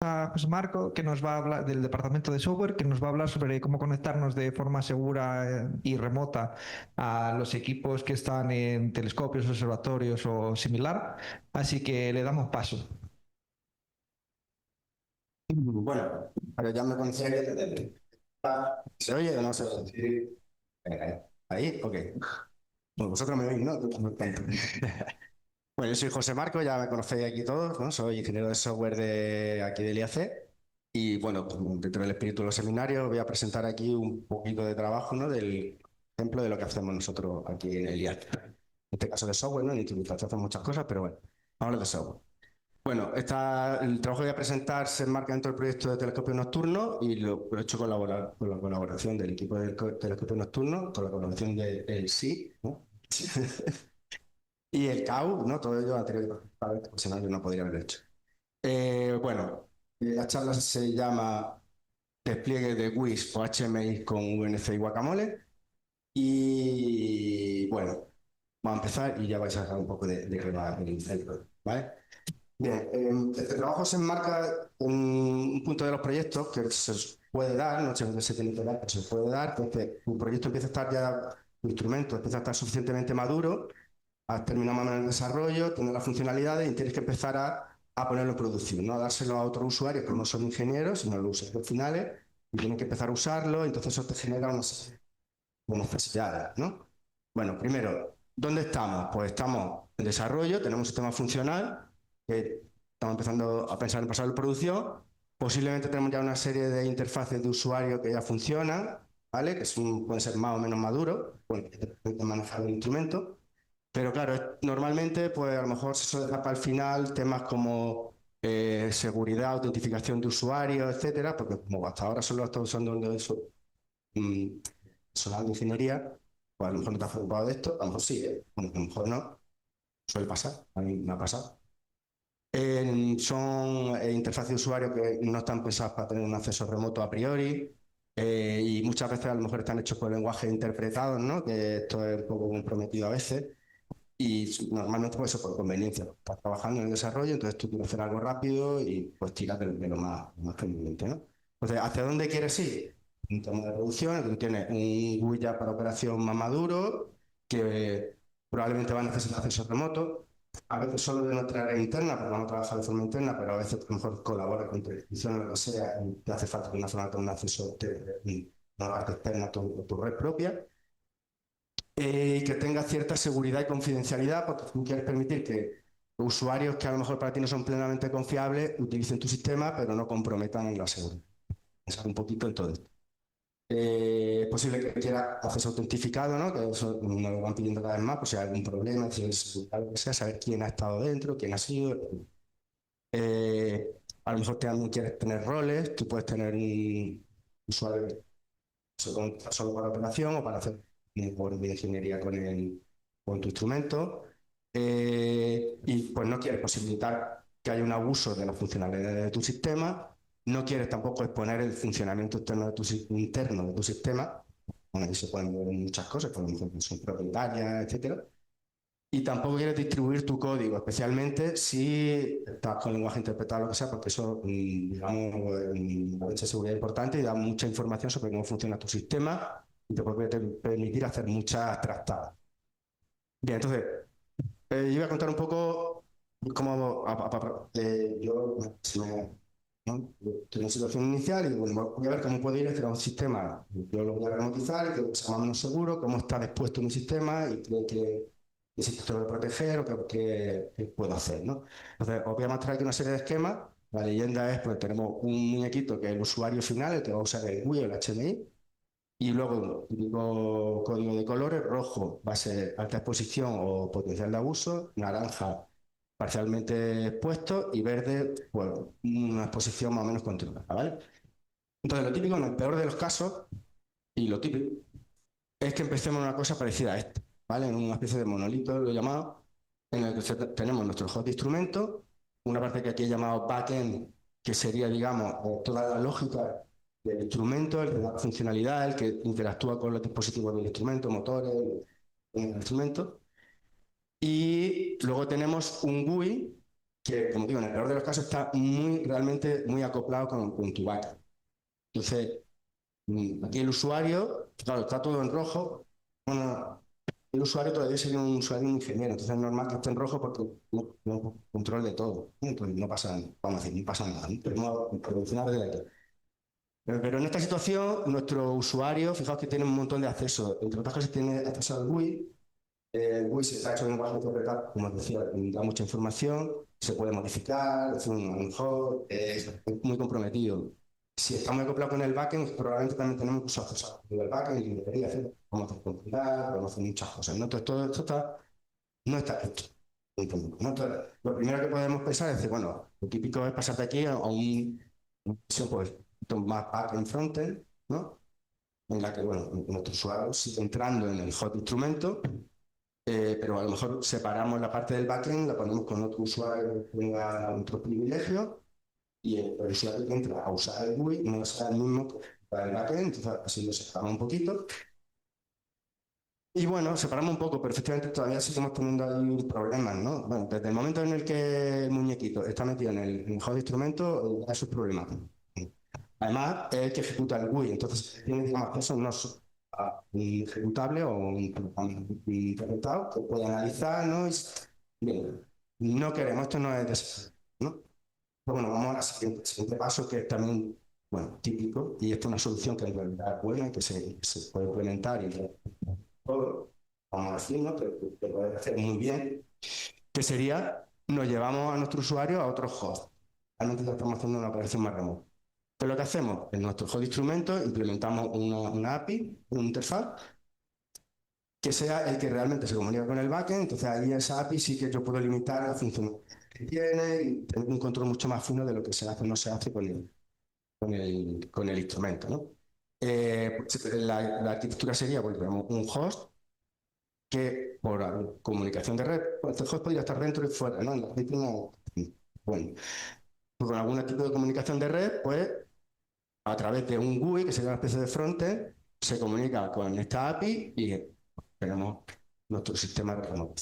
A José Marco, que nos va a hablar del departamento de software, que nos va a hablar sobre cómo conectarnos de forma segura y remota a los equipos que están en telescopios, observatorios o similar. Así que le damos paso. Bueno, pero ya me conocía ¿Se oye o no se oye? Sí. Ahí, ok. Bueno, vosotros me oís, ¿no? Bueno, yo soy José Marco, ya me conocéis aquí todos, ¿no? Soy ingeniero de software de aquí del IAC. Y bueno, pues, dentro del espíritu de los seminarios voy a presentar aquí un poquito de trabajo, ¿no? Del ejemplo de lo que hacemos nosotros aquí en el IAC. En este caso de software, ¿no? En Instrumentación hacemos muchas cosas, pero bueno, vamos a hablar de software. Bueno, el trabajo que voy a presentar se enmarca dentro del proyecto de telescopio nocturno y lo he hecho con la colaboración del equipo de telescopio nocturno, con la colaboración del SI, ¿no? Y el CAU, ¿no? Todo ello anteriormente, si no, yo no podría haberlo hecho. Bueno, la charla se llama Despliegue de WIS o HMI con VNC y Guacamole. Y bueno, vamos a empezar y ya vais a sacar un poco de qué va el ¿vale? Bien, este trabajo se enmarca en un punto de los proyectos que se puede dar, no sé dónde se tiene que dar, pero se puede dar, que un proyecto empieza a estar ya, un instrumento empieza a estar suficientemente maduro, has terminado más o menos el desarrollo, tienes las funcionalidades y tienes que empezar a ponerlo en producción, no a dárselo a otros usuarios que no son ingenieros, sino a los usuarios finales, y tienen que empezar a usarlo, entonces eso te genera unas necesidades, ¿no? Bueno, primero, ¿dónde estamos? Pues estamos en desarrollo, tenemos un sistema funcional, que estamos empezando a pensar en pasarlo en producción. Posiblemente tenemos ya una serie de interfaces de usuario que ya funcionan, ¿vale? Que pueden ser más o menos maduros, bueno, que te permiten manejar el instrumento. Pero claro, normalmente, pues a lo mejor se suele dejar para el final temas como seguridad, autentificación de usuarios, etcétera, porque como hasta ahora solo estamos usando eso, mm, personal de ingeniería, pues a lo mejor no te has preocupado de esto, a lo mejor sí, bueno, a lo mejor no, suele pasar, a mí me ha pasado. Son interfaces de usuario que no están pensadas para tener un acceso remoto a priori, y muchas veces a lo mejor están hechos por lenguajes interpretados, ¿no? Que esto es un poco comprometido a veces. Y normalmente pues eso por conveniencia. Estás trabajando en el desarrollo, entonces tú quieres hacer algo rápido y pues tiras de lo más conveniente, ¿no? Entonces, ¿hacia dónde quieres ir? Un tema de producción, tú tienes un GUI ya para operación más maduro, que probablemente va a necesitar acceso remoto. A veces solo de nuestra área interna, porque vamos a trabajar de forma interna, pero a veces a lo mejor colabora con tu institución o lo que sea, y te hace falta que una zona tenga un acceso de una parte externa a tu red propia. Y que tenga cierta seguridad y confidencialidad, porque tú quieres permitir que usuarios que a lo mejor para ti no son plenamente confiables utilicen tu sistema, pero no comprometan la seguridad. Pensar un poquito en todo esto. Es posible que quiera acceso autentificado, ¿no? Que eso nos lo van pidiendo cada vez más, pues si hay algún problema, si es algo que sea, saber quién ha estado dentro, quién ha sido. A lo mejor también quieres tener roles, tú puedes tener un usuario solo para operación o para hacer un de ingeniería con tu instrumento. Y pues no quieres posibilitar que haya un abuso de las funcionalidades de tu sistema, no quieres tampoco exponer el funcionamiento interno de tu sistema. Bueno, ahí se pueden ver muchas cosas, por ejemplo, son propietarias, etcétera. Y tampoco quieres distribuir tu código, especialmente si estás con lenguaje interpretado o lo que sea, porque eso, digamos, mucha seguridad importante y da mucha información sobre cómo funciona tu sistema y te puede permitir hacer muchas trastadas. Bien, entonces, yo voy a contar un poco cómo yo ¿no? Estoy en una situación inicial y bueno, voy a ver cómo puedo ir hacia un sistema. Yo lo voy a remotizar y que sea más o menos seguro, cómo está dispuesto mi sistema y creo que si esto lo voy a proteger o qué puedo hacer, ¿no? Entonces, os voy a mostrar aquí una serie de esquemas. La leyenda es, pues tenemos un muñequito que es el usuario final, el que va a usar el GUI o el HMI, y luego el típico código de colores: rojo va a ser alta exposición o potencial de abuso, naranja parcialmente expuesto y verde, pues una exposición más o menos controlada, ¿vale? Entonces, lo típico, en el peor de los casos, y lo típico, es que empecemos una cosa parecida a esta, ¿vale? En una especie de monolito, lo he llamado, en el que tenemos nuestro host de instrumento, una parte que aquí he llamado backend, que sería, digamos, toda la lógica del instrumento, el que da funcionalidad, el que interactúa con los dispositivos del instrumento, motores, en el instrumento. Y luego tenemos un GUI que, como digo, en el peor de los casos está realmente muy acoplado con tu backend. Entonces, aquí el usuario, claro, está todo en rojo. Bueno, el usuario todavía sería un usuario ingeniero, entonces es normal que esté en rojo porque no control de todo. Entonces no pasa, vamos a decir, no pasa nada. ¿No? Tenemos producción desde aquí. Pero en esta situación, nuestro usuario, fijaos que tiene un montón de accesos. Entre otras cosas, tiene acceso al GUI. El GUI se está hecho en lenguaje interpretado, como os decía, da mucha información, se puede modificar, es a lo mejor es muy comprometido. Si estamos acoplados con el backend, probablemente también tenemos muchos accesos al backend y librería, etc. Podemos hacer compilar, podemos hacer muchas cosas. ¿No? Entonces, todo esto no está hecho. ¿No? Entonces, lo primero que podemos pensar es decir, bueno, lo típico es pasar de aquí a una versión pues, más backend frontend, ¿no? En la que, bueno, nuestro usuario sigue entrando en el hot instrumento, pero a lo mejor separamos la parte del backend, la ponemos con otro usuario que tenga otro privilegio y el usuario que entra a usar el GUI no será el mismo para el backend, entonces así lo separamos un poquito. Y bueno, separamos un poco, pero efectivamente todavía seguimos teniendo ahí problemas, ¿no? Bueno, desde el momento en el que el muñequito está metido en el hot instrumento, da sus problemas. Además, es el que ejecuta el GUI, entonces tiene, digamos, acceso no a un ejecutable o un interpretado que puede analizar, ¿no? Bien, no queremos, esto no es desarrollo, ¿no? Pero bueno, vamos al siguiente paso, que es también, bueno, típico, y esto es una solución que en realidad es buena, que se puede implementar y todo, vamos a decir, ¿no? Que puede hacer muy bien, que sería, nos llevamos a nuestro usuario a otro host. Realmente ya estamos haciendo una operación más remota. Entonces lo que hacemos en nuestro hot instrumento, implementamos una API, una interfaz, que sea el que realmente se comunica con el backend. Entonces ahí esa API sí que yo puedo limitar la función que tiene y tener un control mucho más fino de lo que se hace o no se hace con el instrumento, ¿no? Pues, la arquitectura sería, pues, tenemos un host que por comunicación de red, pues, el host podría estar dentro y fuera, ¿no? En la red bueno, pues con algún tipo de comunicación de red, pues a través de un GUI, que sería una especie de frontend, se comunica con esta API y tenemos nuestro sistema de remoto.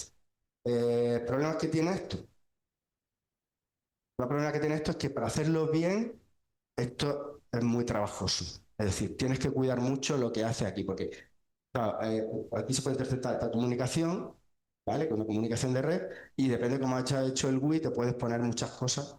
¿Problemas que tiene esto? El problema que tiene esto es que para hacerlo bien, esto es muy trabajoso. Es decir, tienes que cuidar mucho lo que hace aquí, porque claro, aquí se puede interceptar esta comunicación, ¿vale? Con la comunicación de red, y depende de cómo haya hecho el GUI, te puedes poner muchas cosas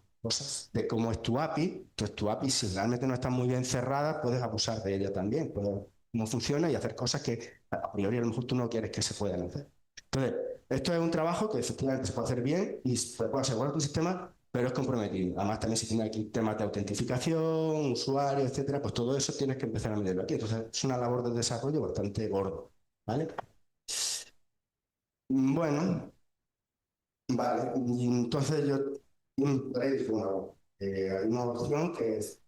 de cómo es tu API. Entonces, tu API, si realmente no está muy bien cerrada, puedes abusar de ella también, puedes ver cómo funciona y hacer cosas que a priori a lo mejor tú no quieres que se puedan hacer. Entonces, esto es un trabajo que efectivamente se puede hacer bien y se puede asegurar tu sistema, pero es comprometido. Además, también si tiene aquí temas de autentificación, usuario, etcétera, pues todo eso tienes que empezar a meterlo aquí. Entonces, es una labor de desarrollo bastante gordo, ¿vale? Bueno, vale. Y entonces yo dije, bueno, hay una opción que es,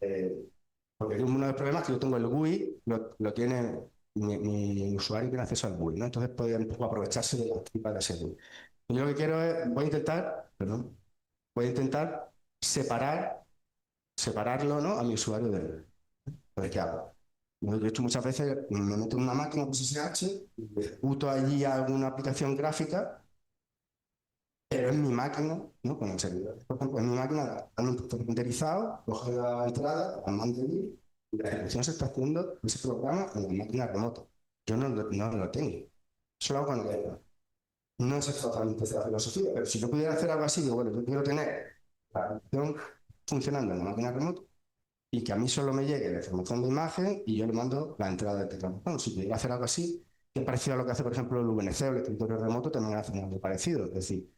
eh, porque uno de los problemas es que yo tengo el GUI, lo tiene mi usuario tiene acceso al GUI, ¿no? Entonces puede un poco aprovecharse de las tripas de ese GUI. Yo lo que quiero es, voy a intentar separarlo, ¿no? A mi usuario de ¿qué hago? Yo he hecho muchas veces, me meto en una máquina con SSH, ejecuto allí alguna aplicación gráfica, pero en mi máquina, ¿no? Con el servidor. Por ejemplo, en mi máquina, totalmente renderizado, coge la entrada, la mando allí, y la ejecución se está haciendo ese programa en la máquina remota. Yo no lo tengo. Eso lo hago con el. No es exactamente esa la filosofía, pero si yo pudiera hacer algo así, digo, bueno, yo quiero tener la aplicación funcionando en la máquina remota y que a mí solo me llegue la información de imagen y yo le mando la entrada de teclado. Bueno, si pudiera hacer algo así, que es parecido a lo que hace, por ejemplo, el VNC o el escritorio remoto, también hace algo parecido. Es decir,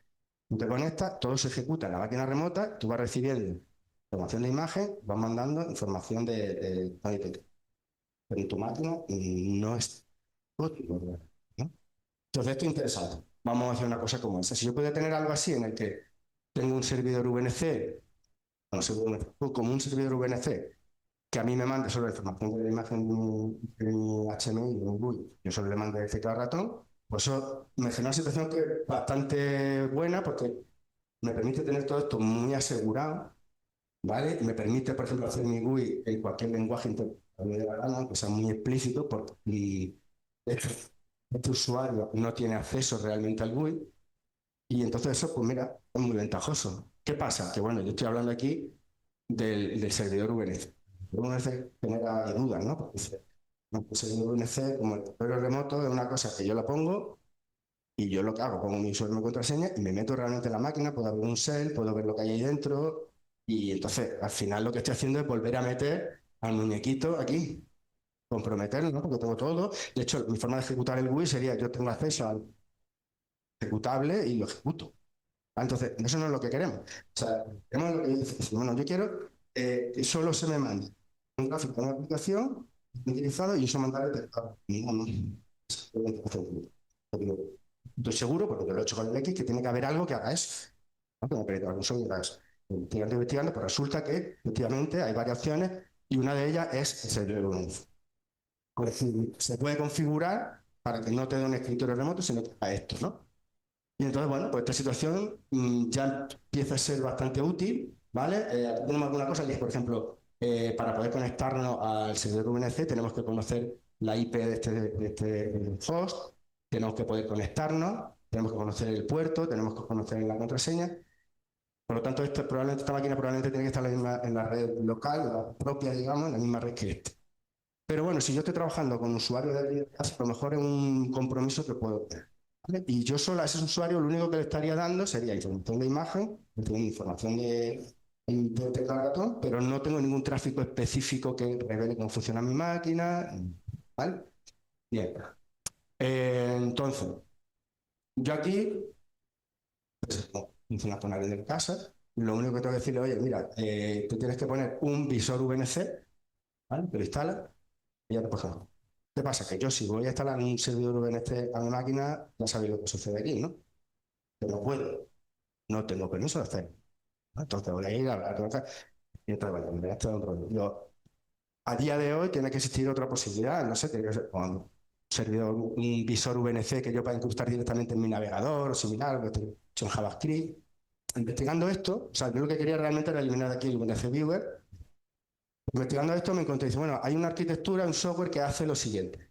tú te conectas, todo se ejecuta en la máquina remota, tú vas recibiendo información de imagen, vas mandando información pero en tu máquina no es útil, ¿no? Entonces, esto es interesante. Vamos a hacer una cosa como esa. Si yo pudiera tener algo así en el que tengo un servidor VNC, como un servidor VNC, que a mí me mande solo la información de la imagen en HTML, en GUI, yo solo le mando el teclado ratón, pues eso me genera una situación que es bastante buena porque me permite tener todo esto muy asegurado, ¿vale? Y me permite, por ejemplo, hacer mi GUI en cualquier lenguaje interpretable de la gana, que sea muy explícito, porque este usuario no tiene acceso realmente al GUI, Y entonces eso, pues mira, es muy ventajoso. ¿Qué pasa? Que bueno, yo estoy hablando aquí del servidor VNC. VNC genera dudas, ¿no? Porque dice, no, el servidor VNC, como el correo remoto, es una cosa que yo la pongo y yo lo que hago, pongo mi usuario y mi contraseña y me meto realmente en la máquina, puedo abrir un shell, puedo ver lo que hay ahí dentro y entonces al final lo que estoy haciendo es volver a meter al muñequito aquí, comprometerlo, ¿no? Porque tengo todo. De hecho, mi forma de ejecutar el GUI sería yo tengo acceso al ejecutable y lo ejecuto. Entonces, eso no es lo que queremos. O sea, queremos lo que dice, bueno, yo quiero que solo se me mande un gráfico de una aplicación utilizado y eso mandar el teclado. No. Estoy seguro, porque yo lo he hecho con el X, que tiene que haber algo que haga eso. ¿No? Que me permita algún software que haga eso. Investigando, pues resulta que efectivamente hay varias opciones y una de ellas es el servidor UNIF. Es decir, se puede configurar para que no te dé un escritorio remoto, sino que haga esto, ¿no? Y entonces, bueno, pues esta situación ya empieza a ser bastante útil, ¿vale? Aquí tenemos alguna cosa, que es, por ejemplo, para poder conectarnos al servidor VNC tenemos que conocer la IP de este host, tenemos que poder conectarnos, tenemos que conocer el puerto, tenemos que conocer la contraseña. Por lo tanto, esta máquina probablemente tiene que estar en la red local, la propia, digamos, en la misma red que este. Pero bueno, si yo estoy trabajando con usuarios de casa, a lo mejor es un compromiso que puedo tener. ¿Vale? Y yo solo a ese usuario lo único que le estaría dando sería información de imagen, información de teclado ratón, pero no tengo ningún tráfico específico que revele cómo funciona mi máquina. ¿Vale? Bien. Entonces, yo aquí, pues, como funciona con alguien de casa, lo único que tengo que decirle, oye, mira, tú tienes que poner un visor VNC, ¿vale? Te lo instalas y ya te puedes. ¿Qué pasa? Que yo si voy a instalar un servidor VNC a mi máquina, ya sabéis lo que sucede aquí, ¿no? Que no puedo, no tengo permiso de hacer. Entonces voy a ir a hablar con otra. Y entonces, bueno, me esto es un rollo. A día de hoy tiene que existir otra posibilidad, no sé, tiene que ser un servidor, un visor VNC que yo pueda incrustar directamente en mi navegador o similar, que estoy hecho en JavaScript. Investigando esto, o sea, yo lo que quería realmente era eliminar aquí el VNC Viewer. Investigando esto me encontré, dice, bueno, hay una arquitectura, un software que hace lo siguiente.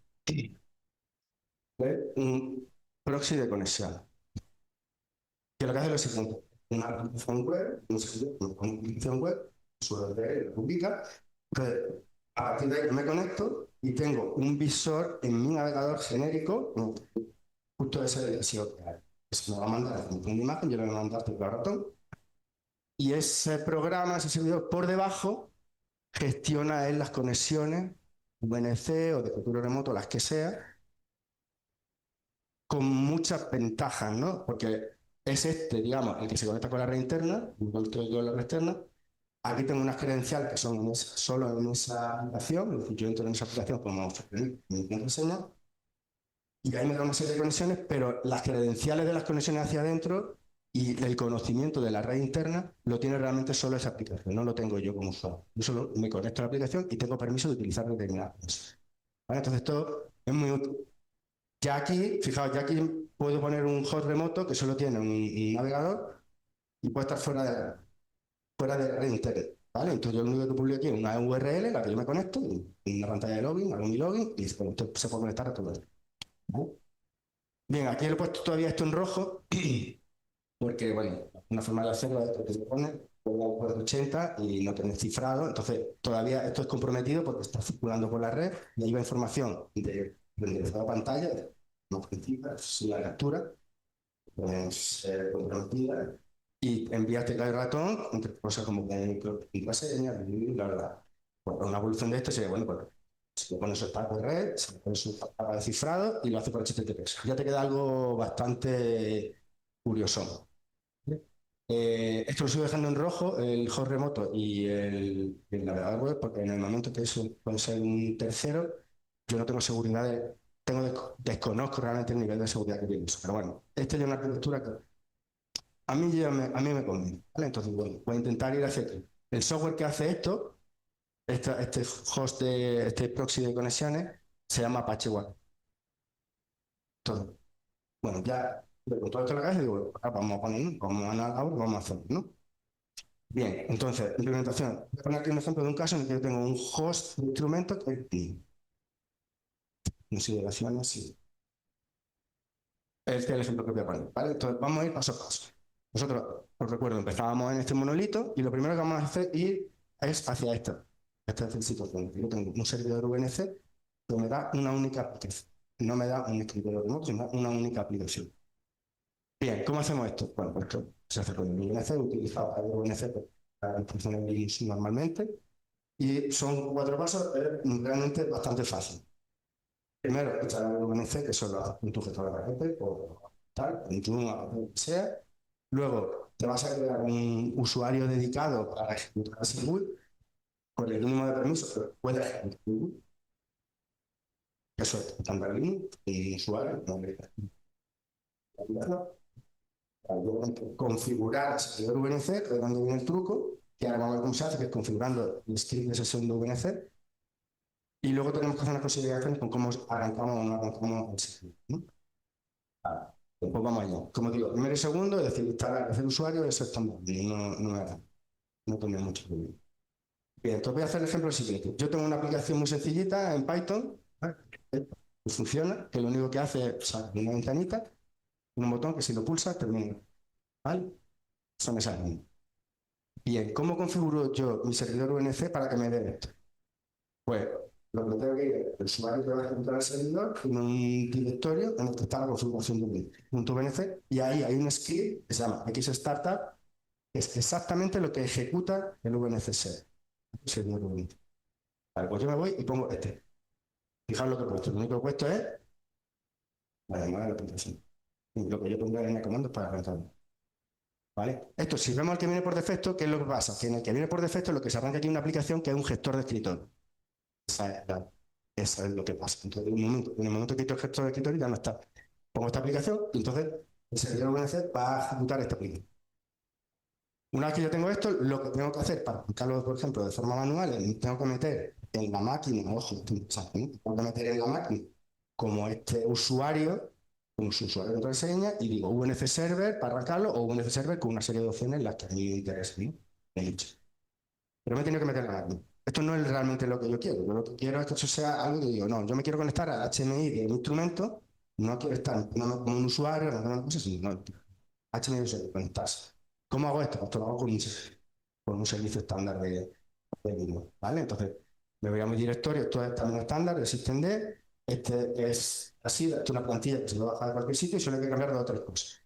Un proxy de conexión, que lo que hace es lo siguiente, una aplicación web, una aplicación web, su URL lo publica, entonces a partir de ahí yo me conecto y tengo un visor en mi navegador genérico, justo ese SEO que hay. Eso me va a mandar una imagen, yo le voy a mandar el ratón, y ese programa, ese servidor por debajo, gestiona él las conexiones VNC o de futuro remoto, las que sea, con muchas ventajas, ¿no? Porque es este, digamos, el que se conecta con la red interna, igual que con la red externa. Aquí tengo unas credenciales que son solo en esa aplicación, es decir, yo entro en esa aplicación como mi contraseña, y ahí me da una serie de conexiones, pero las credenciales de las conexiones hacia adentro y el conocimiento de la red interna lo tiene realmente solo esa aplicación, no lo tengo yo como usuario. Yo solo me conecto a la aplicación y tengo permiso de utilizar determinadas cosas. ¿Vale? Entonces esto es muy útil. Ya aquí, fijaos, ya aquí puedo poner un host remoto que solo tiene un navegador y puede estar fuera de la red internet. ¿Vale? Entonces yo lo único que publico aquí es una URL, la que yo me conecto, en una pantalla de login, hago mi login y bueno, esto se puede conectar a todo. ¿Vale? Bien, aquí he puesto todavía esto en rojo porque, bueno, una forma de hacerlo es que se pone 480 y no tener cifrado, entonces todavía esto es comprometido porque está circulando por la red y ahí va información de la pantalla, no ofensiva, es una captura, pues comprometida y enviarte el ratón, entre cosas como contraseña, la verdad. Bueno, una evolución de esto sería, bueno, pues se le pone su espacio de red, se le pone su espacio de cifrado y lo hace por HTTPS. Ya te queda algo bastante curioso. Esto lo sigo dejando en rojo, el host remoto y el navegador web, porque en el momento que eso puede ser un tercero, yo no tengo seguridad, desconozco realmente el nivel de seguridad que tiene eso. Pero bueno, esta es una arquitectura que a mí me conviene. ¿Vale? Entonces, bueno, voy a intentar ir hacia aquí. El software que hace esto, este host este proxy de conexiones, se llama Apache One. Entonces, bueno, ya con todo esto en la cabeza, digo, bueno, vamos a poner, vamos a hacerlo, ¿no? Bien, entonces, implementación. Voy a poner aquí un ejemplo de un caso en el que yo tengo un host de instrumento que es consideraciones, sí. Este es el ejemplo que voy a poner, ¿vale? Entonces vamos a ir paso a paso. Nosotros, os recuerdo, empezábamos en este monolito y lo primero que vamos a hacer es hacia esta situación. Yo tengo un servidor VNC que me da una única aplicación. No me da un escritorio remoto, sino una única aplicación. Bien, ¿cómo hacemos esto? Bueno, pues esto se hace con el VNC, utilizamos el VNC para funcionar normalmente. Y son 4 pasos, realmente bastante fácil. Primero, instalar el VNC, que son los puntos gestores de paquete, o tal, 21, lo que sea. Luego, te vas a crear un usuario dedicado para ejecutar ese build, con el mínimo de permisos, pero puedes ejecutar el build. Eso es estándar Linux y usuario, no le configurar el servidor VNC, que es donde viene el truco, que ahora vamos a ver cómo se hace, que es configurando el script de sesión de VNC. Y luego tenemos que hacer unas consideraciones con cómo arrancamos o no arrancamos el servicio, ¿no? Pues vamos allá. Como digo, primero y segundo, es decir, instalar, hacer usuario, eso está muy bien, no tenía mucho problema. Bien, entonces voy a hacer el ejemplo siguiente. Yo tengo una aplicación muy sencillita en Python, ¿vale? Que funciona, que lo único que hace es una ventanita, un botón que si lo pulsa termina, ¿vale? Son esas mismas. Bien, ¿cómo configuro yo mi servidor VNC para que me dé esto? Pues lo que tengo que ir es el usuario que va a ejecutar el servidor en un directorio en el que está la configuración de .vnc y ahí hay un script que se llama xstartup, que es exactamente lo que ejecuta el VNC server, el servidor VNC. Vale, pues yo me voy y pongo este. Fijaos lo que he puesto. Lo único que he puesto es la llamada de la aplicación. Y lo que yo pondré en el comando es para arrancarlo. ¿Vale? Esto, si vemos el que viene por defecto, ¿qué es lo que pasa? Que en el que viene por defecto lo que se arranca aquí es una aplicación que es un gestor de escritorio. Eso es lo que pasa. Entonces, en el momento que quito el gestor de escritorio ya no está. Pongo esta aplicación y entonces el servidor VNC va a ejecutar esta aplicación. Una vez que yo tengo esto, lo que tengo que hacer para aplicarlo, por ejemplo, de forma manual, tengo que meter en la máquina, ojo, tengo que meter en la máquina como este usuario, como su usuario de contraseña, y digo VNC Server para arrancarlo o VNC Server con una serie de opciones en las que a mí me interesa, ¿no? He dicho. Pero me he tenido que meter en la máquina. Esto no es realmente lo que yo quiero. Yo lo que quiero es que eso sea algo que digo, no, yo me quiero conectar al HMI del instrumento, no quiero estar no, como un usuario, no una cosa así, no. HMI es conectarse. ¿Cómo hago esto? Esto lo hago con un servicio estándar de Linux, ¿vale? Entonces, me voy a mi directorio, esto es también estándar, el systemd, este es así, esto es una plantilla que se puede bajar de cualquier sitio y solo hay que cambiar dos o tres cosas.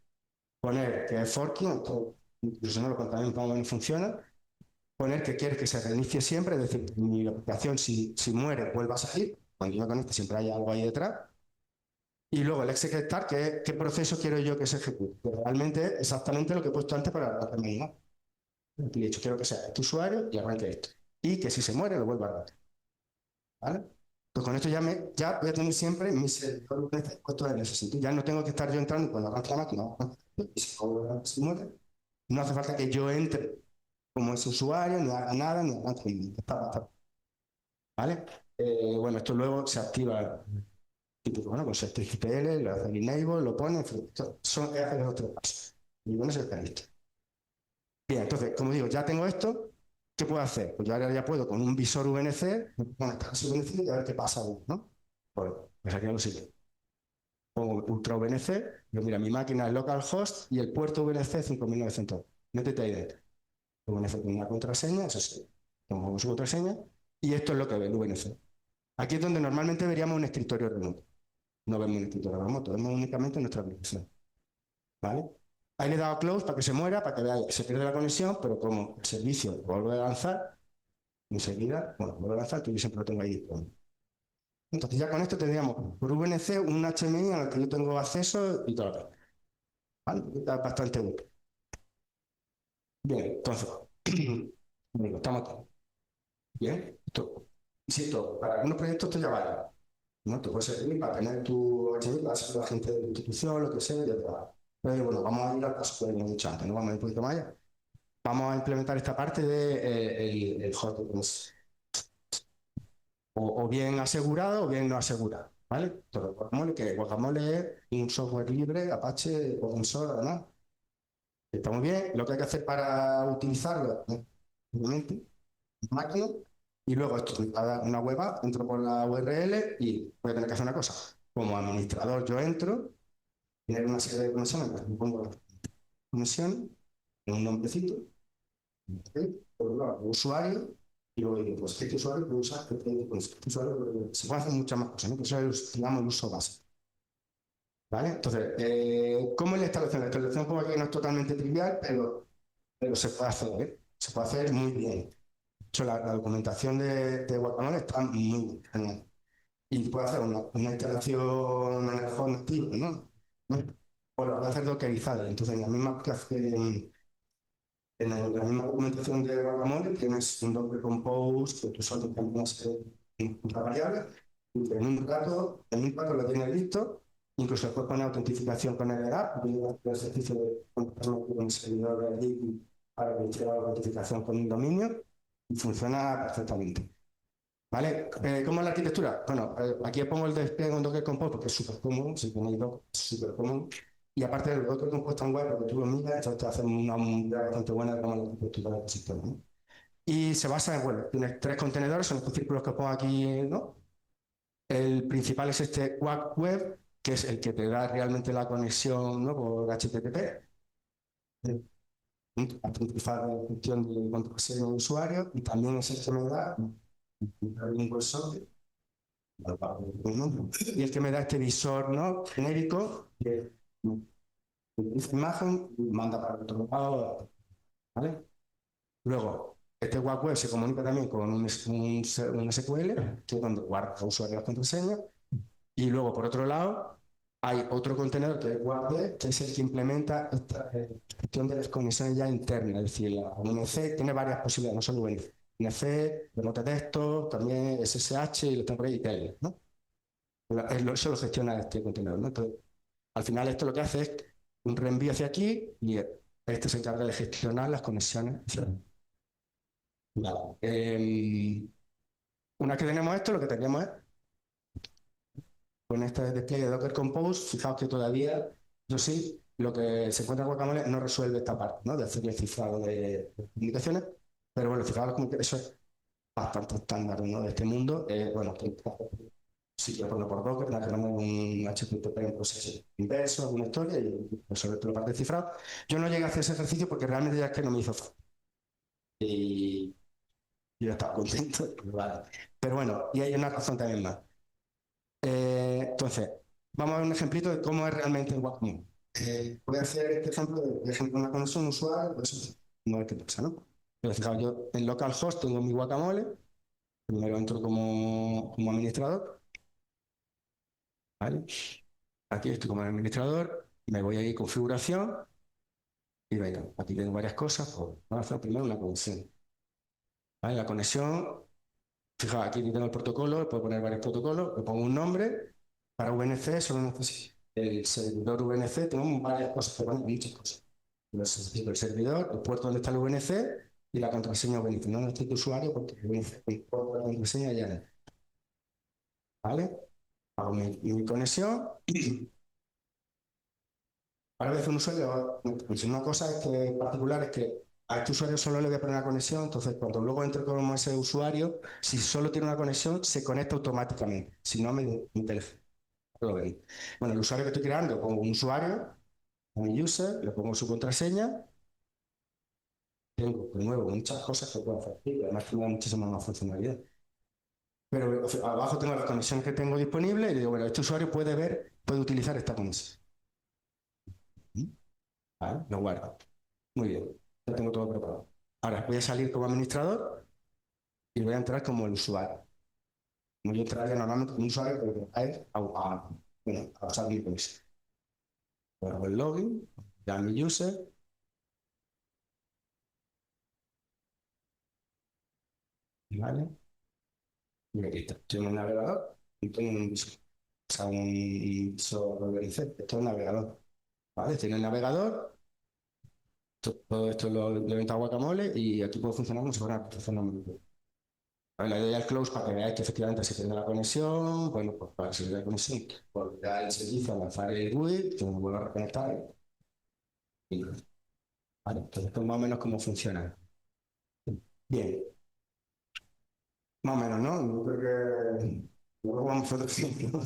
Poner que es forking, esto, incluso no lo contamos cómo funciona, poner que quieres que se reinicie siempre, es decir, mi aplicación si muere vuelva a salir, cuando yo me conecte siempre hay algo ahí detrás, y luego el executar, que es qué proceso quiero yo que se ejecute, que realmente es exactamente lo que he puesto antes para la terminal. Le he dicho, quiero que sea este usuario y arranque esto, y que si se muere lo vuelva a arrancar, ¿vale? Pues con esto ya voy a tener siempre mi servidor puesto en ese sitio, ya no tengo que estar yo entrando y cuando arranque la máquina, y si muere, no hace falta que yo entre como ese usuario, ni haga nada, ni haga nada. ¿Vale? Bueno, esto luego se activa, típico, bueno, con ScriptPL, lo hace el enable, lo pone, en fin, son los tres pasos. Y bueno, se está listo. Bien, entonces, como digo, ya tengo esto, ¿qué puedo hacer? Pues yo ahora ya puedo con un visor VNC, conectar ese VNC y a ver qué pasa, ¿no? Pues aquí lo siguiente. Pongo Ultra VNC, yo mira, mi máquina es localhost y el puerto VNC 5900. Métete ahí dentro. El VNC tiene una contraseña, eso sí, pongo su contraseña, y esto es lo que ve el VNC. Aquí es donde normalmente veríamos un escritorio remoto. No vemos un escritorio remoto, vemos únicamente nuestra aplicación. ¿Vale? Ahí le he dado a close para que se muera, para que vea que se pierde la conexión, pero como el servicio vuelve a lanzar, enseguida, bueno, vuelve a lanzar, yo siempre lo tengo ahí disponible. Entonces ya con esto tendríamos por VNC un HMI al que yo tengo acceso y todo. ¿Vale? Está bastante útil. Bien, entonces, estamos todos. Bien, esto, insisto, para algunos proyectos esto ya vale, ¿no? Te puede servir para tener tu HMI, para ser la gente de la institución, lo que sea, ya te va. Pero bueno, vamos a ir al paso que hemos dicho antes, ¿no? Vamos a ir un poquito más allá. Vamos a implementar esta parte de el hot o bien asegurado o bien no asegurado, ¿vale? Entonces, Guacamole, que Guacamole es un software libre, Apache, open source, además. Está muy bien. Lo que hay que hacer para utilizarlo, obviamente, máquina, y luego esto me va a dar una web app, entro por la URL y voy a tener que hacer una cosa. Como administrador yo entro, Tiene una serie de conexiones, me pongo la conexión, un nombrecito, ¿ok? Por un lado, usuario, y luego digo, pues este usuario puede usar, este usuario se puede hacer muchas más cosas, ¿no? Pero eso es, digamos, el uso básico. ¿Vale? Entonces, ¿cómo es la instalación? La instalación como aquí no es totalmente trivial, pero se puede hacer, ¿eh? Se puede hacer muy bien. De hecho, la documentación de Guacamole está muy genial. Y puede hacer una instalación en el host nativo, ¿no? O lo puede hacer dockerizada. Entonces, en la misma aplicación, la misma documentación de Guacamole tienes un Docker Compose que tú solo tienes una variable y en un rato lo tienes listo. Incluso puedes poner autentificación con el app, el ejercicio de conectarlo con el servidor de allí para iniciar la autentificación con un dominio y funciona perfectamente. ¿Vale? ¿Cómo es la arquitectura? Bueno, aquí pongo el despliegue con Docker Compose porque es súper cómodo, si ponéis Docker, es súper cómodo. Y aparte del Docker Compose tan web, porque tú lo miras, entonces te hace una idea bastante buena de cómo es la arquitectura del sistema, ¿no? Y se basa en, bueno, tienes 3 contenedores, son estos círculos que pongo aquí, ¿no? El principal es este WAC Web, que es el que te da realmente la conexión, ¿no? Por HTTP. Autentificar la función de contraseña de usuario y también es el que me da un cursor y el que me da este visor, ¿no? Genérico que esta imagen manda para el otro lado, ¿vale? Luego, este web web se comunica también con un SQL, que es donde guarda el usuario las contraseñas, y luego, por otro lado, hay otro contenedor que es web, que es el que implementa esta gestión de las conexiones ya internas, es decir, la UNC tiene varias posibilidades, no solo UNC, UNC, remote texto, también SSH y lo tengo por ahí, y TL, ¿no? Eso lo gestiona este contenedor, ¿no? Entonces, al final esto lo que hace es un reenvío hacia aquí y este se encarga de gestionar las conexiones. Vale. Una vez que tenemos esto, lo que tenemos es, con este despliegue de Docker Compose, fijaos que todavía, yo sí, lo que se encuentra en Guacamole no resuelve esta parte, ¿no? De hacer el cifrado de comunicaciones, pero bueno, fijaos como que eso es bastante estándar, ¿no? De este mundo. Bueno, sí, yo pongo por Docker, nada que mandar un HTTP en proceso inverso, alguna historia y resolver toda la parte de cifrado. Yo no llegué a hacer ese ejercicio porque realmente ya es que no me hizo falta. Y yo estaba contento. Vale. Pero bueno, y hay una razón también más. Entonces, vamos a ver un ejemplito de cómo es realmente el Guacamole. Voy a hacer este ejemplo de ejemplo, una conexión un usuario, pues no ver qué pasa, ¿no? Pero fijaos, yo en localhost tengo mi Guacamole, primero entro como administrador, ¿vale? Aquí estoy como administrador, me voy a ir a configuración y venga, aquí tengo varias cosas, pues vamos a hacer primero una conexión. ¿Vale? La conexión, fijaos, aquí tengo el protocolo, le puedo poner varios protocolos, le pongo un nombre, para VNC solo necesito el servidor VNC, tengo varias cosas, pero bueno, muchas cosas. Necesito el servidor, el puerto donde está el VNC y la contraseña VNC. No necesito usuario porque el VNC, el puerto de la contraseña ya no. ¿Vale? Hago mi conexión. Ahora voy a hacer un usuario, pues una cosa que particular es que a este usuario solo le voy a poner una conexión, entonces cuando luego entre como ese usuario, si solo tiene una conexión, se conecta automáticamente, si no mi teléfono. Lo veis. Bueno, el usuario que estoy creando, pongo un usuario, un user, le pongo su contraseña, tengo de nuevo muchas cosas que puedo hacer aquí, además tengo muchísimas más funcionalidades. Pero abajo tengo las conexiones que tengo disponibles y digo, bueno, este usuario puede utilizar esta conexión. ¿Vale? Lo guardo. Muy bien, ya tengo todo preparado. Ahora voy a salir como administrador y voy a entrar como el usuario. Como yo entraría normalmente como un usuario, pero bueno, a usar mi conexión. Hago el login, ya mi user, ¿vale? Y aquí está. Estoy en el navegador y tengo un visor. O sea, un visor organizado. Esto es el navegador. ¿Vale? Estoy en el navegador. Todo esto lo he inventado Guacamole y aquí puede funcionar como si fuera una aplicación normal. Vale, le doy al close para que veáis que efectivamente se pierde la conexión. Bueno, pues para que se pierda la conexión, volverá el servicio a lanzar el GUI, que me vuelva a reconectar. Vale, entonces esto es más o menos cómo funciona. Bien, más o menos, ¿no? No creo que luego vamos a otro ejemplo.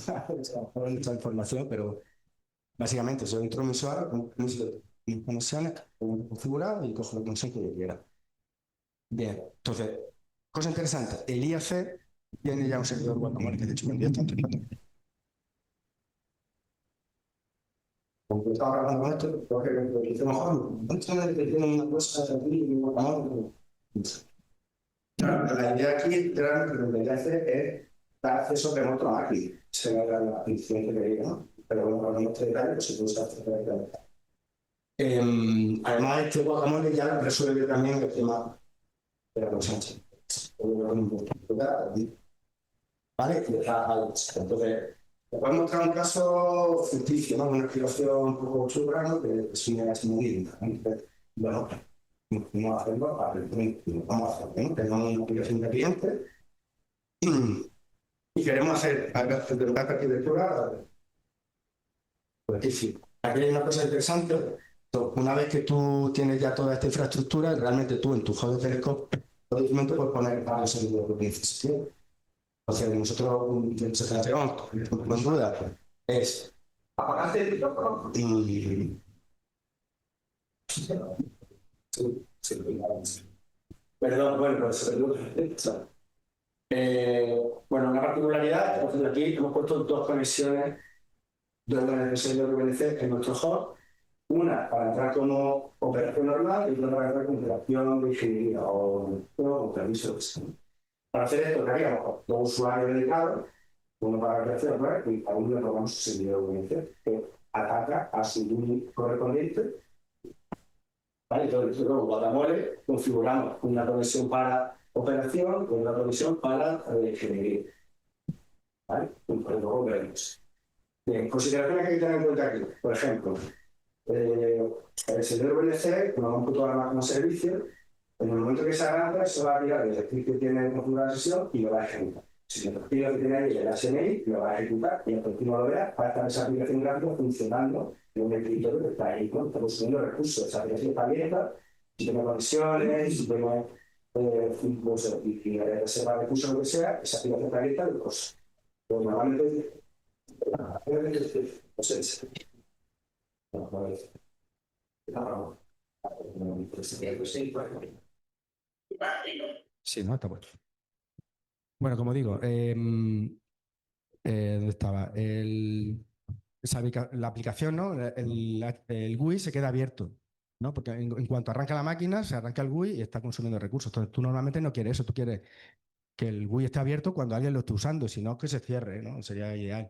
Mucha información, pero Básicamente, yo entro en mi usuario con mis conexiones, configurado y cojo la conexión que yo quiera. Bien, entonces, cosa interesante, el IAC tiene ya un servidor guacamole, que de hecho vendía tanto. Como estaba hablando con esto, porque dice, mejor, antes de que tiene una cosa aquí y un guacamole. Claro, la idea aquí, realmente, lo que hace es dar acceso remoto a máquina. Se va a dar la definición que quería, ¿no? Pero bueno, para no este detalle, pues se puede usar perfectamente. Además, este guacamole ya resuelve también el tema de la consenso. ¿Vale? Entonces, te voy a mostrar un caso ficticio, ¿no? Una explicación un poco chula, ¿no? Que es una linda. Bueno, vamos a hacerlo, vamos a hacerlo, ¿no? Tenemos una aplicación de cliente y queremos hacer de una arquitectura. Pues sí, aquí hay una cosa interesante. Una vez que tú tienes ya toda esta infraestructura, realmente tú en tu hub de Telescope, puedes poner varios servidores que necesites. Entonces, nosotros se planteamos con duda es apagarte el micrófono y perdón, bueno, pues bueno, una particularidad, entonces aquí hemos puesto dos conexiones de servidor VNC en nuestro hub, una para entrar como operación normal y otra para entrar como operación de ingeniería o permiso de sistema. Para hacer esto, que haríamos dos usuarios dedicados, uno para la creación y a uno le robamos su servidor VNC, que ataca a su link correspondiente. ¿Vale? Entonces, luego, Guacamole, configuramos una conexión para operación y una conexión para ingeniería. ¿Vale? Y pues luego veremos. Bien, consideraciones que hay que tener en cuenta aquí. Por ejemplo, el servidor VNC, cuando vamos toda la máquina servicio, en el momento que se arranca, se va a tirar el script que tiene configurada la sesión y lo va a ejecutar. Si el partido que tiene ahí el HMI, lo va a ejecutar y al continuo lo verá, va a estar esa aplicación gráfica funcionando en un escritorio que está ahí, ¿no? Está consumiendo recursos. Esa aplicación está abierta, si tiene conexiones, si tiene pues, y reserva recursos, lo que sea, esa aplicación está abierta de cosas. Pero normalmente, no sé, sí, no, está bueno. Bueno, como digo, ¿dónde estaba? La aplicación, ¿no? El GUI se queda abierto, ¿no? Porque en cuanto arranca la máquina, se arranca el GUI y está consumiendo recursos. Entonces, tú normalmente no quieres eso, tú quieres que el GUI esté abierto cuando alguien lo esté usando, si no, que se cierre, ¿no? Sería ideal.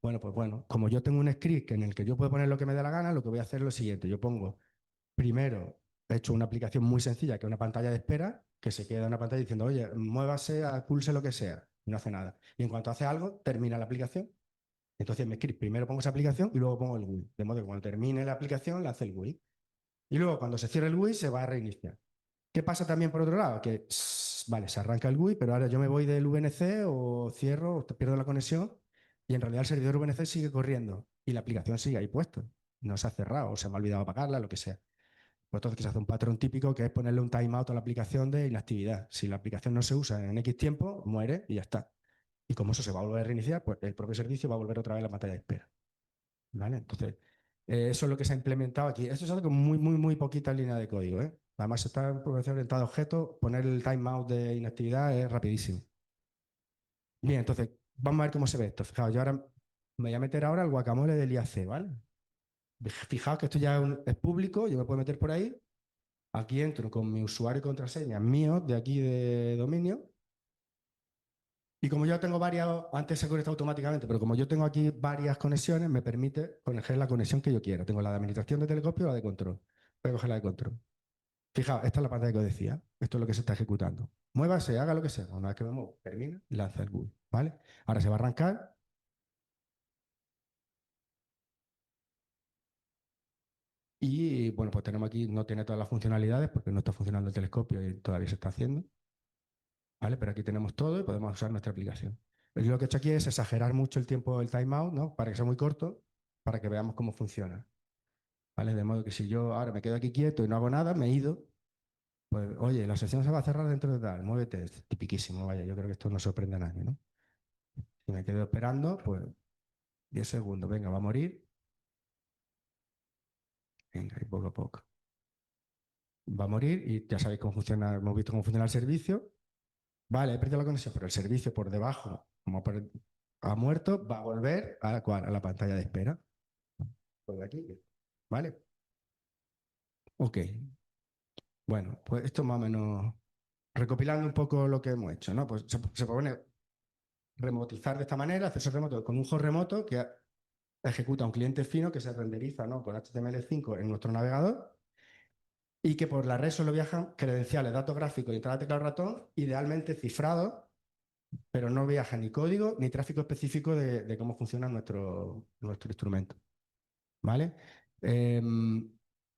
Bueno, pues bueno, como yo tengo un script en el que yo puedo poner lo que me dé la gana, lo que voy a hacer es lo siguiente. Yo pongo, primero, he hecho una aplicación muy sencilla, que es una pantalla de espera, que se queda en una pantalla diciendo, oye, muévase, pulse lo que sea, y no hace nada. Y en cuanto hace algo, termina la aplicación. Entonces me script, primero pongo esa aplicación y luego pongo el GUI. De modo que cuando termine la aplicación, la hace el GUI. Y luego cuando se cierre el GUI, se va a reiniciar. ¿Qué pasa también por otro lado? Que, vale, se arranca el GUI, pero ahora yo me voy del VNC o cierro o pierdo la conexión y en realidad el servidor VNC sigue corriendo y la aplicación sigue ahí puesta. No se ha cerrado o se me ha olvidado apagarla, lo que sea. Pues entonces se hace un patrón típico que es ponerle un timeout a la aplicación de inactividad. Si la aplicación no se usa en X tiempo, muere y ya está. Y como eso se va a volver a reiniciar, pues el propio servicio va a volver otra vez a la pantalla de espera. ¿Vale? Entonces, eso es lo que se ha implementado aquí. Esto es algo con muy, muy, muy poquita línea de código, ¿eh? Además, está en programación orientada a objetos. Poner el timeout de inactividad es rapidísimo. Bien, entonces, vamos a ver cómo se ve esto. Fijaos, yo ahora me voy a meter ahora el guacamole del IAC, ¿vale? Fijaos que esto ya es público, yo me puedo meter por ahí. Aquí entro con mi usuario y contraseña mío de aquí de dominio. Y como yo tengo varias, antes se conecta automáticamente, pero como yo tengo aquí varias conexiones, me permite coger la conexión que yo quiera. Tengo la de administración de telescopio y la de control. Voy a coger la de control. Fijaos, esta es la pantalla que os decía. Esto es lo que se está ejecutando. Muévase, haga lo que sea. Una vez que me muevo, termina, lanza el GUI. ¿Vale? Ahora se va a arrancar. Y bueno, pues tenemos aquí, no tiene todas las funcionalidades porque no está funcionando el telescopio y todavía se está haciendo. ¿Vale? Pero aquí tenemos todo y podemos usar nuestra aplicación. Lo que he hecho aquí es exagerar mucho el tiempo del timeout, ¿no? Para que sea muy corto, para que veamos cómo funciona. ¿Vale? De modo que si yo ahora me quedo aquí quieto y no hago nada, me he ido, pues oye, la sesión se va a cerrar dentro de tal, muévete, es tipiquísimo, vaya, yo creo que esto no sorprende a nadie, ¿no? Si me quedo esperando, pues 10 segundos, venga, va a morir, Venga, y poco a poco. Va a morir y ya sabéis cómo funciona, hemos visto cómo funciona el servicio. Vale, he perdido la conexión, pero el servicio por debajo, ha muerto, va a volver a la pantalla de espera. Pues aquí, ¿vale? Ok. Bueno, pues esto más o menos, recopilando un poco lo que hemos hecho, ¿no? Pues se propone remotizar de esta manera, acceso remoto con un host remoto que ejecuta un cliente fino que se renderiza, ¿no?, con HTML5 en nuestro navegador y que por la red solo viajan credenciales, datos gráficos y entrada de teclado ratón, idealmente cifrados, pero no viaja ni código ni tráfico específico de cómo funciona nuestro instrumento. ¿Vale?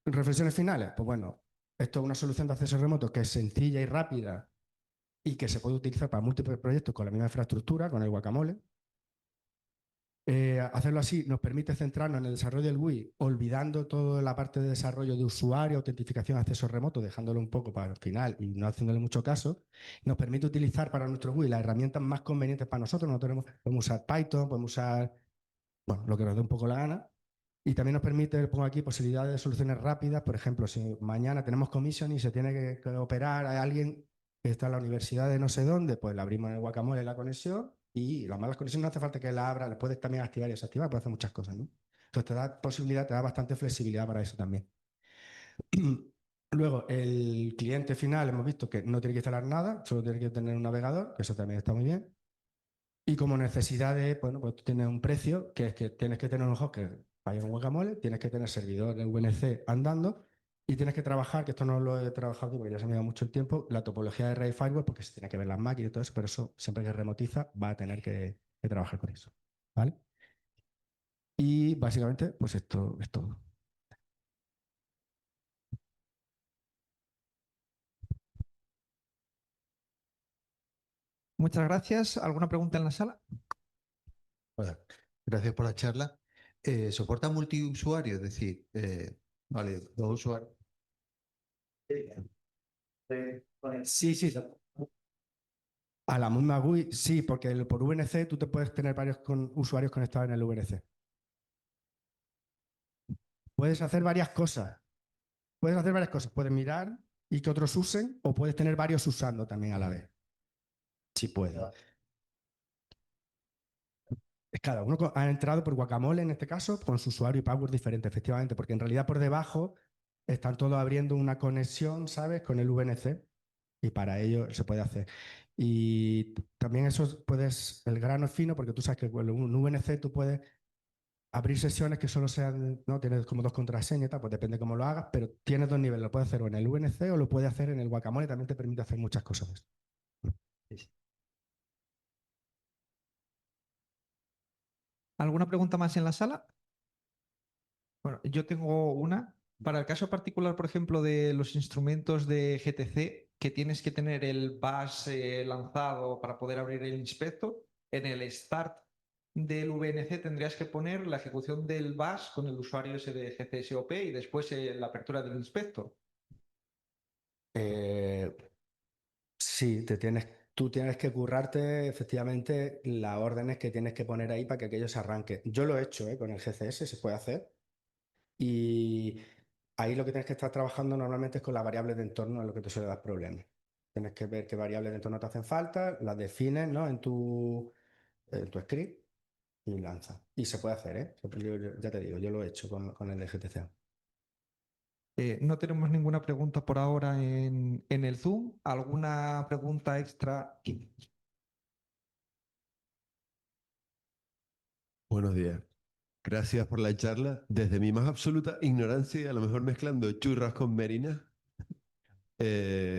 Reflexiones finales. Pues bueno, esto es una solución de acceso remoto que es sencilla y rápida y que se puede utilizar para múltiples proyectos con la misma infraestructura, con el Guacamole. Hacerlo así nos permite centrarnos en el desarrollo del GUI, olvidando toda la parte de desarrollo de usuario, autentificación, acceso remoto, dejándolo un poco para el final y no haciéndole mucho caso. Nos permite utilizar para nuestro GUI las herramientas más convenientes para nosotros. Nosotros podemos usar Python, podemos usar, bueno, lo que nos dé un poco la gana. Y también nos permite, pongo aquí, posibilidades de soluciones rápidas. Por ejemplo, si mañana tenemos commission y se tiene que operar a alguien que está en la universidad de no sé dónde, pues le abrimos en el Guacamole la conexión y las malas conexiones no hace falta que la abra, le puedes también activar y desactivar, puedes hacer muchas cosas, ¿no? Entonces te da posibilidad, te da bastante flexibilidad para eso también. Luego, el cliente final hemos visto que no tiene que instalar nada, solo tiene que tener un navegador, que eso también está muy bien. Y como necesidades, bueno, pues tú tienes un precio, que es que tienes que tener un host que vaya con Guacamole, tienes que tener servidor de VNC andando y tienes que trabajar, que esto no lo he trabajado aquí porque ya se me ha ido mucho el tiempo, la topología de red y firewall, porque se tiene que ver las máquinas y todo eso, pero eso siempre que remotiza va a tener que trabajar con eso. ¿Vale? Y básicamente, pues esto es todo. Muchas gracias. ¿Alguna pregunta en la sala? Hola, gracias por la charla. ¿Soporta multiusuario? Es decir, vale, dos usuarios. Sí, sí. A la misma GUI, sí, porque por VNC tú te puedes tener varios usuarios conectados en el VNC. Puedes hacer varias cosas. Puedes hacer varias cosas. Puedes mirar y que otros usen, o puedes tener varios usando también a la vez. Sí puedes. Cada uno ha entrado por Guacamole, en este caso, con su usuario y password diferente, efectivamente, porque en realidad por debajo están todos abriendo una conexión, ¿sabes?, con el VNC y para ello se puede hacer. Y también eso puedes, el grano es fino porque tú sabes que con un VNC tú puedes abrir sesiones que solo sean, ¿no? Tienes como dos contraseñas y tal, pues depende cómo lo hagas, pero tienes dos niveles, lo puedes hacer o en el VNC o lo puedes hacer en el Guacamole, también te permite hacer muchas cosas. ¿Alguna pregunta más en la sala? Bueno, yo tengo una. Para el caso particular, por ejemplo, de los instrumentos de GTC, que tienes que tener el bash lanzado para poder abrir el inspector, en el start del VNC tendrías que poner la ejecución del bash con el usuario ese de GCSOP y después la apertura del inspector. Eh, sí, tú tienes que currarte efectivamente las órdenes que tienes que poner ahí para que aquello se arranque. Yo lo he hecho, con el GCS, se puede hacer. Y ahí lo que tienes que estar trabajando normalmente es con las variables de entorno, en lo que te suele dar problemas. Tienes que ver qué variables de entorno te hacen falta, las defines, ¿no?, en tu script y lanzas. Y se puede hacer, ¿eh? Ya te digo, yo lo he hecho con el de GTC. No tenemos ninguna pregunta por ahora en el Zoom. ¿Alguna pregunta extra? Buenos días. Gracias por la charla. Desde mi más absoluta ignorancia, a lo mejor mezclando churras con merinas,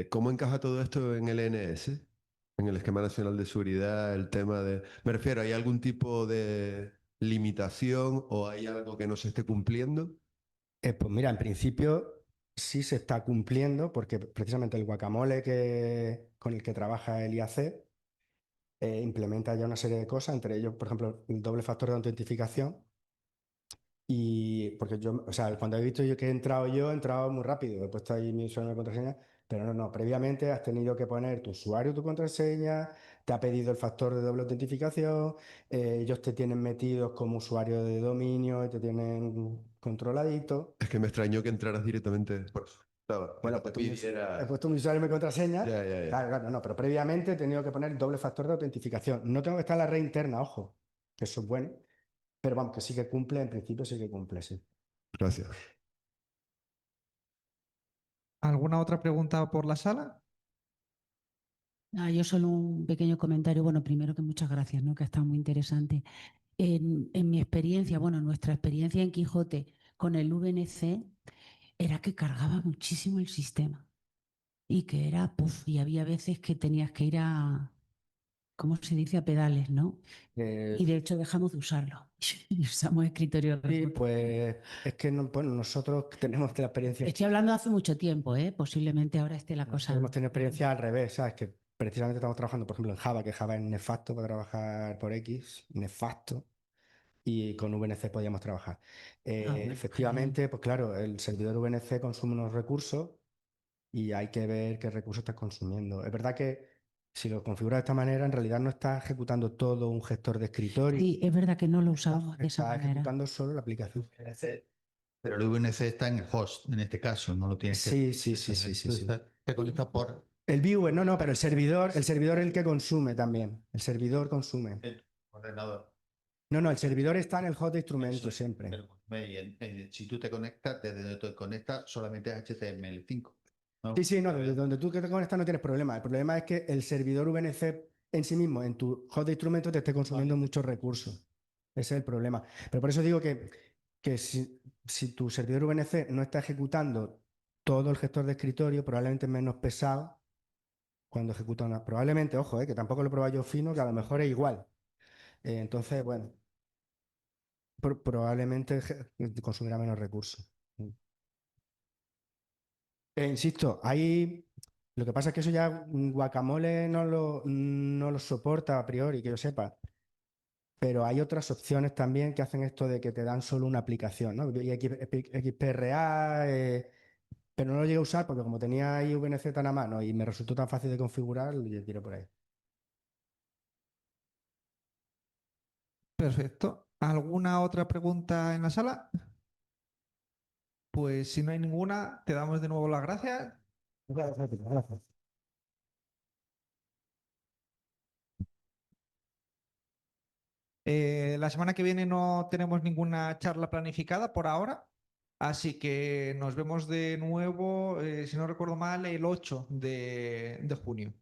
¿cómo encaja todo esto en el ENS? En el Esquema Nacional de Seguridad, el tema de... Me refiero, ¿hay algún tipo de limitación o hay algo que no se esté cumpliendo? Pues mira, en principio sí se está cumpliendo porque precisamente el guacamole con el que trabaja el IAC implementa ya una serie de cosas, entre ellos, por ejemplo, el doble factor de autentificación. Y porque yo, o sea, cuando he visto yo que he entrado muy rápido, he puesto ahí mi usuario y mi contraseña, pero no, previamente has tenido que poner tu usuario, tu contraseña, te ha pedido el factor de doble autentificación, ellos te tienen metidos como usuario de dominio y te tienen controladito. Es que me extrañó que entraras directamente. Por eso. Claro, Bueno, que pues te pidiera- he puesto mi usuario y mi contraseña. Ya, ya, ya. Claro, claro, no, pero previamente he tenido que poner doble factor de autentificación. No tengo que estar en la red interna, ojo, que eso es bueno, pero vamos, que sí que cumple, en principio sí que cumple, sí. Gracias. ¿Alguna otra pregunta por la sala? Yo solo un pequeño comentario. Bueno, primero que muchas gracias, ¿no? Que ha estado muy interesante. En mi experiencia, bueno, nuestra experiencia en Quijote con el VNC era que cargaba muchísimo el sistema y que era, puf, y había veces que tenías que ir a, ¿cómo se dice? A pedales, ¿no? Y de hecho dejamos de usarlo y usamos escritorio Sí, remoto. pues es que bueno, nosotros tenemos la experiencia. Estoy hablando hace mucho tiempo, ¿eh? Posiblemente ahora esté la cosa. Hemos tenido experiencia al revés, ¿sabes? Que precisamente estamos trabajando, por ejemplo, en Java, que Java es nefasto para trabajar por X, nefasto, y con VNC podíamos trabajar. Bueno, Efectivamente, pues claro, el servidor VNC consume unos recursos y hay que ver qué recursos estás consumiendo. Es verdad que si lo configuras de esta manera, en realidad no estás ejecutando todo un gestor de escritorio, sí, es verdad que no lo usábamos de esa estás manera. ejecutando solo la aplicación. Pero el VNC está en el host, en este caso, no lo tienes que... Sí, sí, sí, sí, sí, sí. Te conecta por El viewer, no, pero el servidor es el que consume también. El servidor consume. el ordenador. No, el servidor está en el host de instrumento Eso, siempre. pero, si tú te conectas, desde donde te conectas, solamente es HTML5. ¿no? Sí, no, desde donde tú que te conectas no tienes problema. El problema es que el servidor VNC en sí mismo, en tu host de instrumento, te esté consumiendo muchos recursos. Ese es el problema. Pero por eso digo que si tu servidor VNC no está ejecutando todo el gestor de escritorio, probablemente es menos pesado cuando ejecuta una. Probablemente, ojo, que tampoco lo he probado yo fino, que a lo mejor es igual. Entonces, bueno, probablemente consumirá menos recursos. Insisto, lo que pasa es que eso ya Guacamole no lo soporta a priori, que yo sepa. Pero hay otras opciones también que hacen esto de que te dan solo una aplicación, ¿no? Y XPRA, pero no lo llegué a usar porque como tenía ahí VNC tan a mano y me resultó tan fácil de configurar, lo tiré por ahí. Perfecto. ¿Alguna otra pregunta en la sala? Pues si no hay ninguna, te damos de nuevo las gracias. Gracias. La semana que viene no tenemos ninguna charla planificada por ahora, así que nos vemos de nuevo, si no recuerdo mal, el 8 de junio.